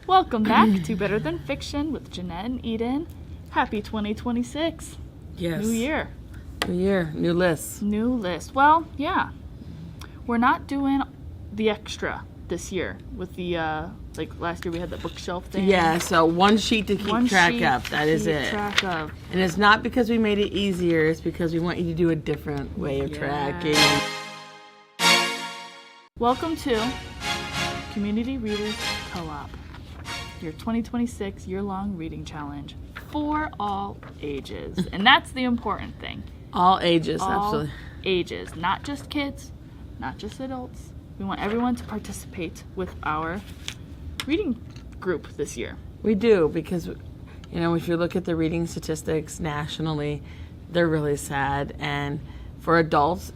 Welcome back to Better Than Fiction with Jeanette and Eden. Happy 2026. Yes. New year. New year, new list. New list. Well, yeah. We're not doing the extra this year with the, like last year we had the bookshelf thing. Yeah, so one sheet to keep track of. That is it. Track of. And it's not because we made it easier, it's because we want you to do a different way of tracking. Welcome to Community Readers Co-op, your 2026 year-long reading challenge for all ages. And that's the important thing. All ages, All absolutely. ages, not just kids, not just adults. We want everyone to participate with our reading group this year. We do, because, you know, if you look at the reading statistics nationally, they're really sad. And for adults,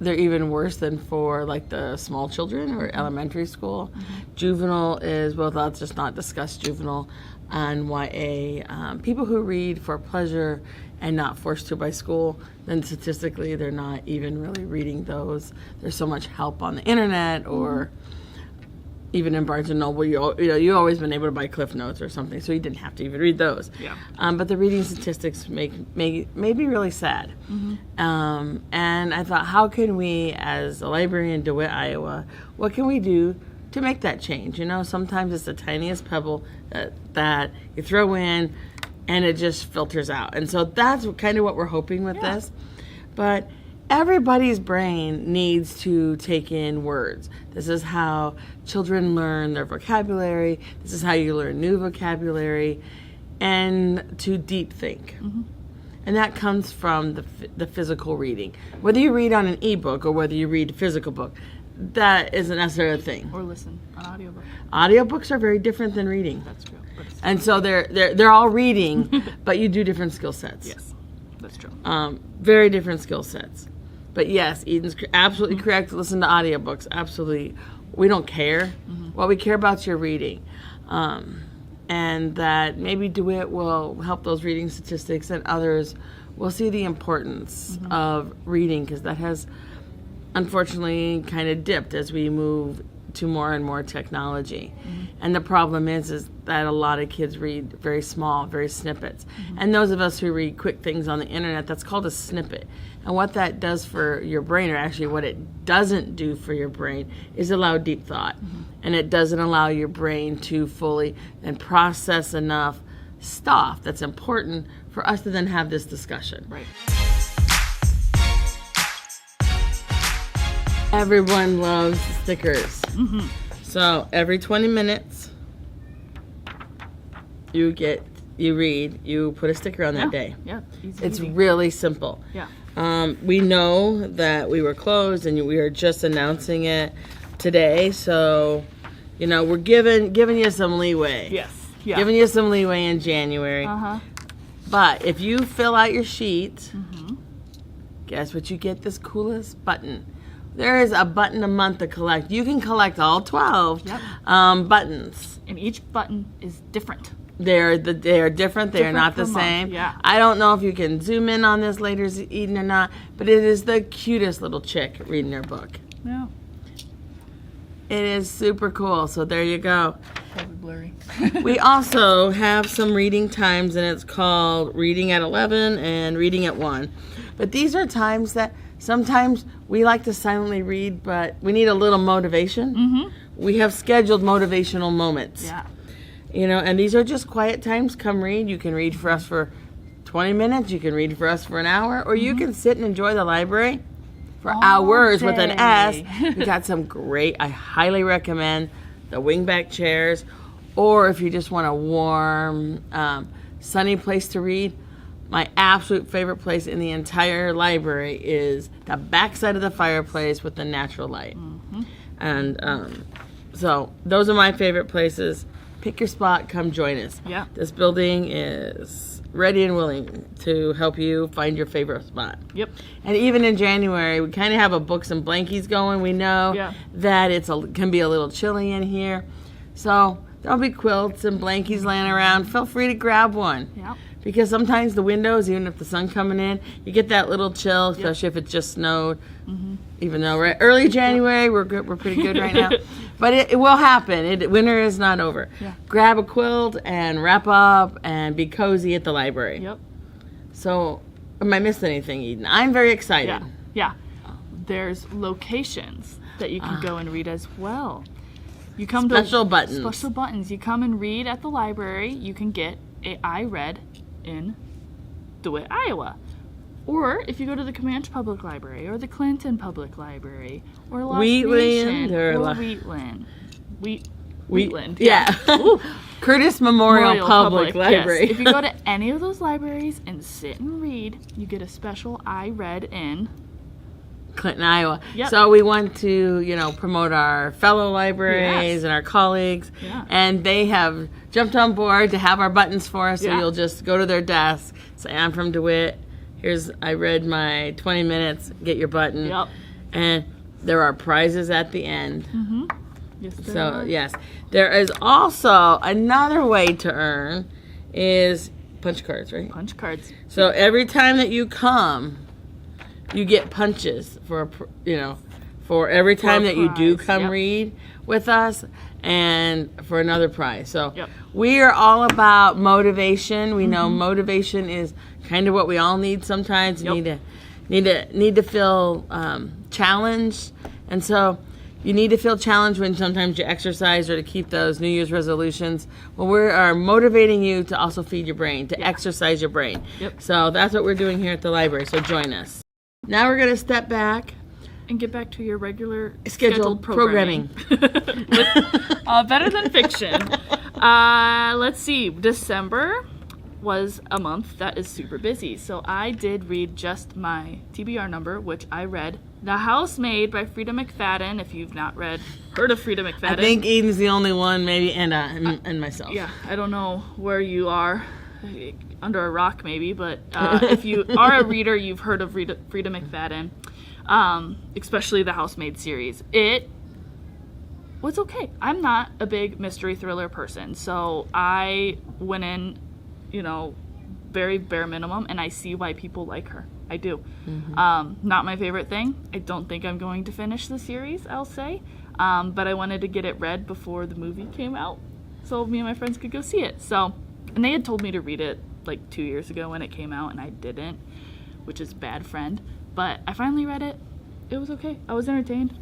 they're even worse than for, like, the small children or elementary school. Juvenile is, well, let's just not discuss juvenile and YA. People who read for pleasure and not forced to by school, then statistically they're not even really reading those. There's so much help on the internet or even in Barnes & Noble. You've always been able to buy Cliff Notes or something, so you didn't have to even read those. Yeah. But the reading statistics made me really sad. And I thought, how can we, as a library in DeWitt, Iowa, what can we do to make that change? You know, sometimes it's the tiniest pebble that you throw in and it just filters out. And so that's kind of what we're hoping with this. But everybody's brain needs to take in words. This is how children learn their vocabulary. This is how you learn new vocabulary, and to deep think. And that comes from the physical reading. Whether you read on an ebook or whether you read a physical book, that isn't necessarily a thing. Or listen, an audiobook. Audiobooks are very different than reading. That's true. And so they're all reading, but you do different skill sets. Yes, that's true. Very different skill sets. But yes, Eden's absolutely correct. Listen to audiobooks. Absolutely. We don't care. What we care about is your reading. And that maybe DeWitt will help those reading statistics, and others will see the importance of reading, because that has unfortunately kind of dipped as we move to more and more technology. And the problem is that a lot of kids read very small, very snippets. And those of us who read quick things on the internet, that's called a snippet. And what that does for your brain, or actually what it doesn't do for your brain, is allow deep thought. And it doesn't allow your brain to fully and process enough stuff that's important for us to then have this discussion. Right. Everyone loves stickers. So every 20 minutes, you read, you put a sticker on that day. Yeah, easy. It's really simple. Yeah. We know that we were closed, and we are just announcing it today. So, you know, we're giving you some leeway. Yes. Yeah. Giving you some leeway in January. But if you fill out your sheet, guess what? You get this coolest button. There is a button a month to collect. You can collect all 12 buttons. And each button is different. They are different. They are not the per month, same. yeah. I don't know if you can zoom in on this later, Eden, or not, but it is the cutest little chick reading her book. Yeah. It is super cool. So there you go. Probably blurry. We also have some reading times, and it's called Reading at 11 and Reading at 1. But these are times that sometimes we like to silently read, but we need a little motivation. We have scheduled motivational moments. Yeah. You know, and these are just quiet times. Come read. You can read for us for 20 minutes. You can read for us for an hour. Or you can sit and enjoy the library for hours with an S. We got some great, I highly recommend the wingback chairs. Or if you just want a warm, sunny place to read, my absolute favorite place in the entire library is the backside of the fireplace with the natural light. And so those are my favorite places. Pick your spot, come join us. Yeah. This building is ready and willing to help you find your favorite spot. Yep. And even in January, we kind of have a books and blankies going. We know that can be a little chilly in here. So there'll be quilts and blankies laying around. Feel free to grab one. Yep. because sometimes the windows, even if the sun coming in, you get that little chill, especially if it just snowed. Even though early January, we're good, we're pretty good right now. But it will happen. Winter is not over. Yeah. Grab a quilt and wrap up and be cozy at the library. Yep. So, am I missing anything, Eden? I'm very excited. Yeah. There's locations that you can go and read as well. You come Special to buttons. Special buttons. You come and read at the library. You can get a I read in DeWitt, Iowa. Or if you go to the Comanche Public Library or the Clinton Public Library or Lost Nation or Wheatland. Wheatland. Yeah. Curtis Memorial Public Library. Yes. If you go to any of those libraries and sit and read, you get a special I read in Clinton, Iowa. Yep. So we want to, promote our fellow libraries and our colleagues. Yeah. And they have jumped on board to have our buttons for us. So Yeah. you'll just go to their desk, say, I'm from DeWitt. I read my 20 minutes, get your button. Yep. And there are prizes at the end. Yes, there So, are. yes. There is also another way to earn is punch cards, right? Punch cards. So every time that you come, you get punches for every time that you do prize, come yep. read with us and for another prize. So Yep. we are all about motivation. We know motivation is kind of what we all need sometimes. Yep. Need to feel challenged. And so you need to feel challenged when sometimes you exercise or to keep those New Year's resolutions. Well, we are motivating you to also feed your brain, to exercise your brain. Yep. So that's what we're doing here at the library. So join us. Now we're going to step back. And get back to your regular Scheduled programming. Better than fiction. Let's see. December was a month that is super busy. So I did read just my TBR number, which I read The Housemaid by Frida McFadden. If you've not heard of Frida McFadden. I think Eden's the only one, maybe, and myself. Yeah, I don't know where you are. Under a rock, maybe. But if you are a reader, you've heard of Frida McFadden. Especially the Housemaid series. It was okay. I'm not a big mystery thriller person, so I went in, very bare minimum, and I see why people like her. I do. Not my favorite thing. I don't think I'm going to finish the series, I'll say, but I wanted to get it read before the movie came out, so me and my friends could go see it. So, and they had told me to read it like 2 years ago when it came out, and I didn't, which is bad friend. But I finally read it. It was okay. I was entertained.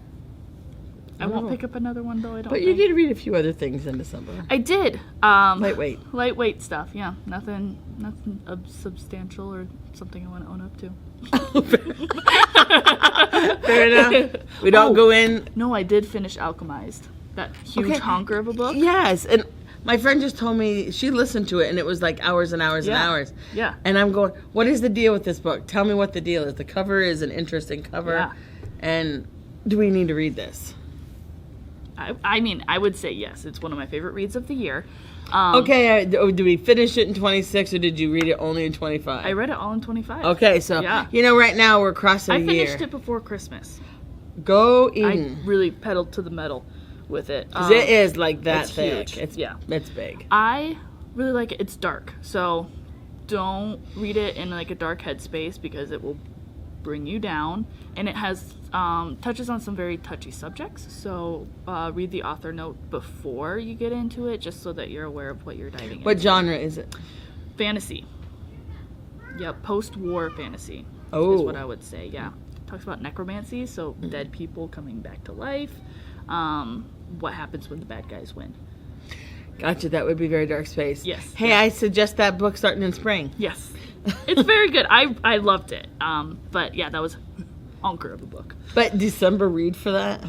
I won't pick up another one, though, I don't But you did read a few other things in December. I did. Lightweight. Lightweight stuff, yeah. Nothing substantial or something I want to own up to. Fair enough. We don't go in. No, I did finish Alchemized. That huge honker of a book. Yes, and my friend just told me she listened to it, and it was like hours and hours and hours. Yeah. And I'm going, what is the deal with this book? Tell me what the deal is. The cover is an interesting cover. Yeah. And do we need to read this? I mean, I would say yes. It's one of my favorite reads of the year. Okay, do we finish it in 26, or did you read it only in 25? I read it all in 25. Okay, so, right now we're crossing I the year. finished it before Christmas. Go Eden. I really pedaled to the metal with it. 'Cause it is like that it's thick. huge. It's big. I really like it. It's dark, so don't read it in like a dark headspace because it will bring you down. And it has touches on some very touchy subjects, so read the author note before you get into it, just so that you're aware of what you're diving into. What genre is it? Fantasy. Yep, post-war fantasy Oh. is what I would say, yeah. Talks about necromancy, so dead people coming back to life. What happens when the bad guys win. Gotcha, that would be very dark space. Yes. Hey, I suggest that book starting in spring. Yes. It's very good. I loved it. But yeah, that was honker of a book. But December read for that?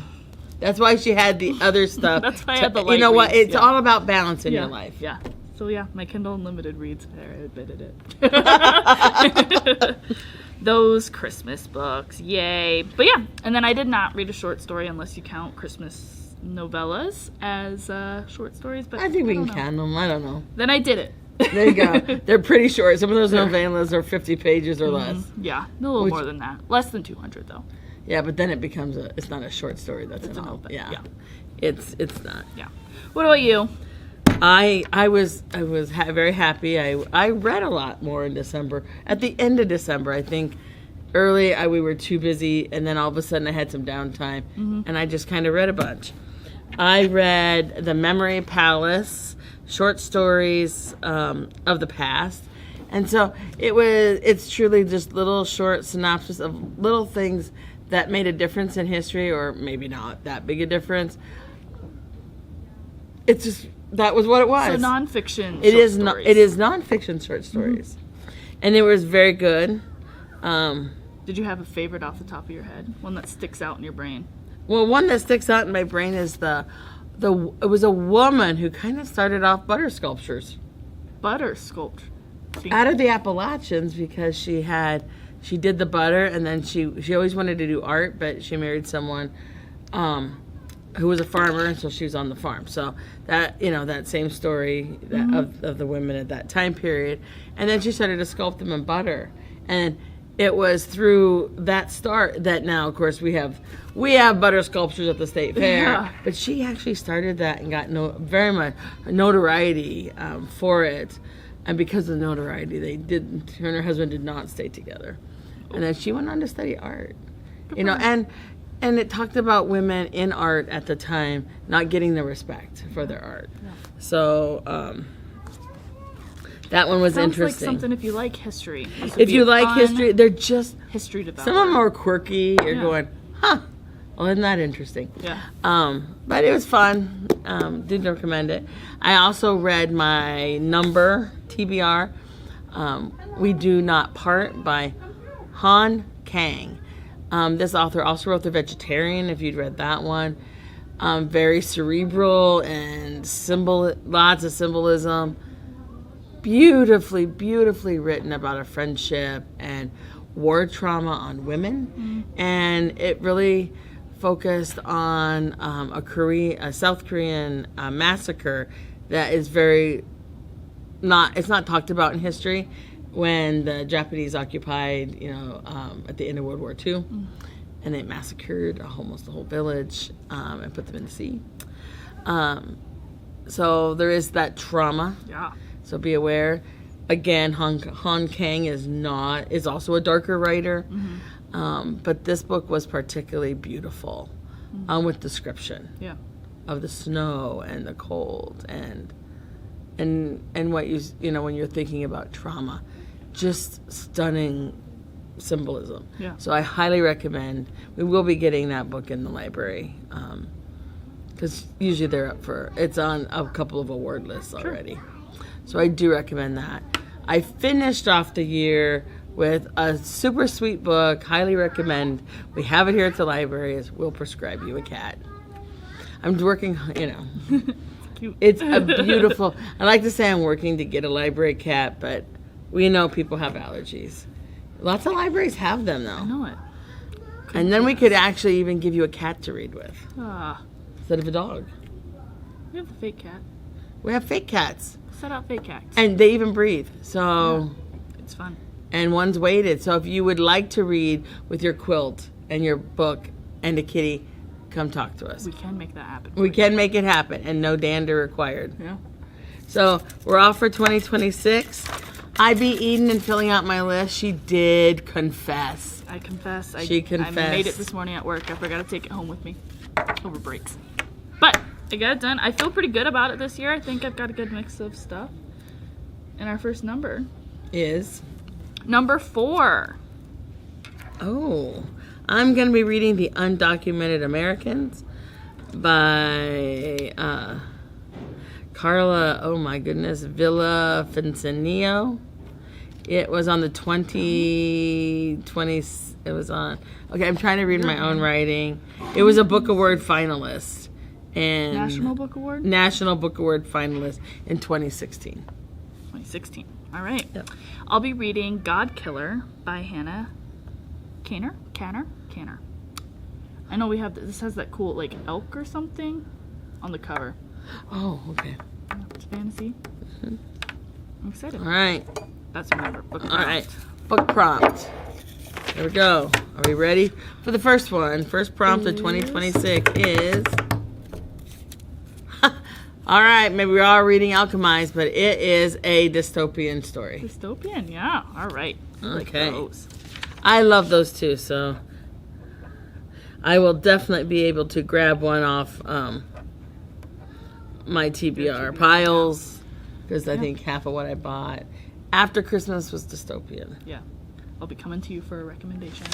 That's why she had the other stuff. That's why I had the light You know what? reads, It's all about balance in yeah. your life. Yeah. So yeah, my Kindle Unlimited reads there. I admitted it. Those Christmas books. Yay. But yeah, and then I did not read a short story unless you count Christmas novellas as short stories. But I think we don't can know. count them. I don't know. Then I did it. There you go. They're pretty short. Some of those novellas are 50 pages or less. Yeah, a little more than that. Less than 200 though. Yeah, but then it becomes it's not a short story. That's It's an an all. open, Yeah. yeah. It's not. Yeah. What about you? I was very happy. I read a lot more in December. At the end of December, I think early we were too busy, and then all of a sudden I had some downtime, and I just kind of read a bunch. I read The Memory Palace, short stories of the past. And so it's truly just little short synopsis of little things that made a difference in history, or maybe not that big a difference. It's just, that was what it was. So nonfiction It is stories. It is nonfiction short stories. And it was very good. Did you have a favorite off the top of your head? One that sticks out in your brain? Well, one that sticks out in my brain is it was a woman who kind of started off butter sculptures. Butter sculpture. Out of the Appalachians, because she did the butter, and then she always wanted to do art, but she married someone who was a farmer, and so she was on the farm. So that same story of the women at that time period. And then she started to sculpt them in butter. And it was through that start that now, of course, we have butter sculptures at the state fair. Yeah. But she actually started that and got very much notoriety for it. And because of the notoriety, her and her husband did not stay together. And then she went on to study art. And it talked about women in art at the time not getting the respect for their art. Yeah. So that one was Sounds interesting. Like something if you like history. If you like history, they're just history development. Some of them are quirky. You're going, huh? Well, isn't that interesting? Yeah. But it was fun. Did recommend it. I also read my Number, TBR. We Do Not Part by Han Kang. This author also wrote The Vegetarian, if you'd read that one. Very cerebral and lots of symbolism. Beautifully, beautifully written about a friendship and war trauma on women. And it really focused on a South Korean massacre that is it's not talked about in history, when the Japanese occupied, at the end of World War II, and they massacred almost the whole village and put them in the sea. So there is that trauma. Yeah. So be aware. Again, Han Kang is also a darker writer, but this book was particularly beautiful with description of the snow and the cold and what when you're thinking about trauma, just stunning symbolism. Yeah. So I highly recommend. We will be getting that book in the library because usually it's on a couple of award lists already. Sure. So I do recommend that. I finished off the year with a super sweet book. Highly recommend. We have it here at the library. We'll prescribe you a cat. I'm working, Cute. It's a beautiful. I like to say I'm working to get a library cat, but we know people have allergies. Lots of libraries have them, though. I know it. And then we could actually even give you a cat to read with instead of a dog. We have a fake cat. We have fake cats. Set out fake cats. And they even breathe. So it's fun. And one's weighted. So if you would like to read with your quilt and your book and a kitty, come talk to us. We can make that happen. We can make it happen, and no dander required. Yeah. So we're off for 2026. I.B. Eden, and filling out my list, she did confess. I confess. She confessed. I made it this morning at work. I forgot to take it home with me over breaks. But I got it done. I feel pretty good about it this year. I think I've got a good mix of stuff. And our first number is number 4. Oh, I'm going to be reading The Undocumented Americans by Carla, Villavicencio. It was on the 2020, it was on, okay, I'm trying to read my own writing. It was a Book Award finalist. And National Book Award? National Book Award finalist in 2016. 2016. All right. Yep. I'll be reading God Killer by Hannah Canner. I know we have this has that cool elk or something on the cover. Oh, okay. It's fantasy. Mm-hmm. I'm excited. All right. That's remember. Book prompt. All right. Book prompt. Here we go. Are we ready for the first one? First prompt of 2026 is All right, maybe we're all reading Alchemized, but it is a dystopian story. Dystopian, yeah. All right. I like Okay. those. I love those too, so I will definitely be able to grab one off my TBR piles, because I think half of what I bought after Christmas was dystopian. Yeah. I'll be coming to you for a recommendation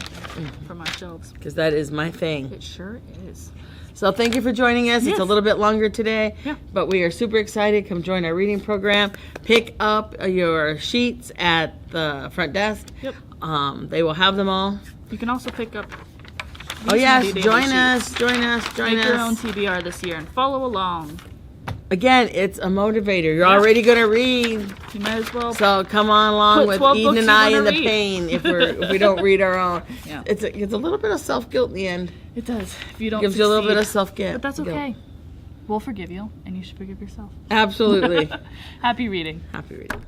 from our shelves. Because that is my thing. It sure is. So thank you for joining us. Yes. It's a little bit longer today, Yeah. but we are super excited. Come join our reading program. Pick up your sheets at the front desk. Yep. They will have them all. You can also pick up. Oh yes, handy join dandy us, sheets. join us, join Make your own us. TBR this year and follow along. Again, it's a motivator. You're already going to read. You might as well. So come on along Put with 12 Eden books and you I wanna in the read. pain if we don't read our own. Yeah. It's a little bit of self-guilt in the end. It does. If you don't Gives you a little bit of succeed. self-guilt. But that's okay. We'll forgive you, and you should forgive yourself. Absolutely. Happy reading. Happy reading.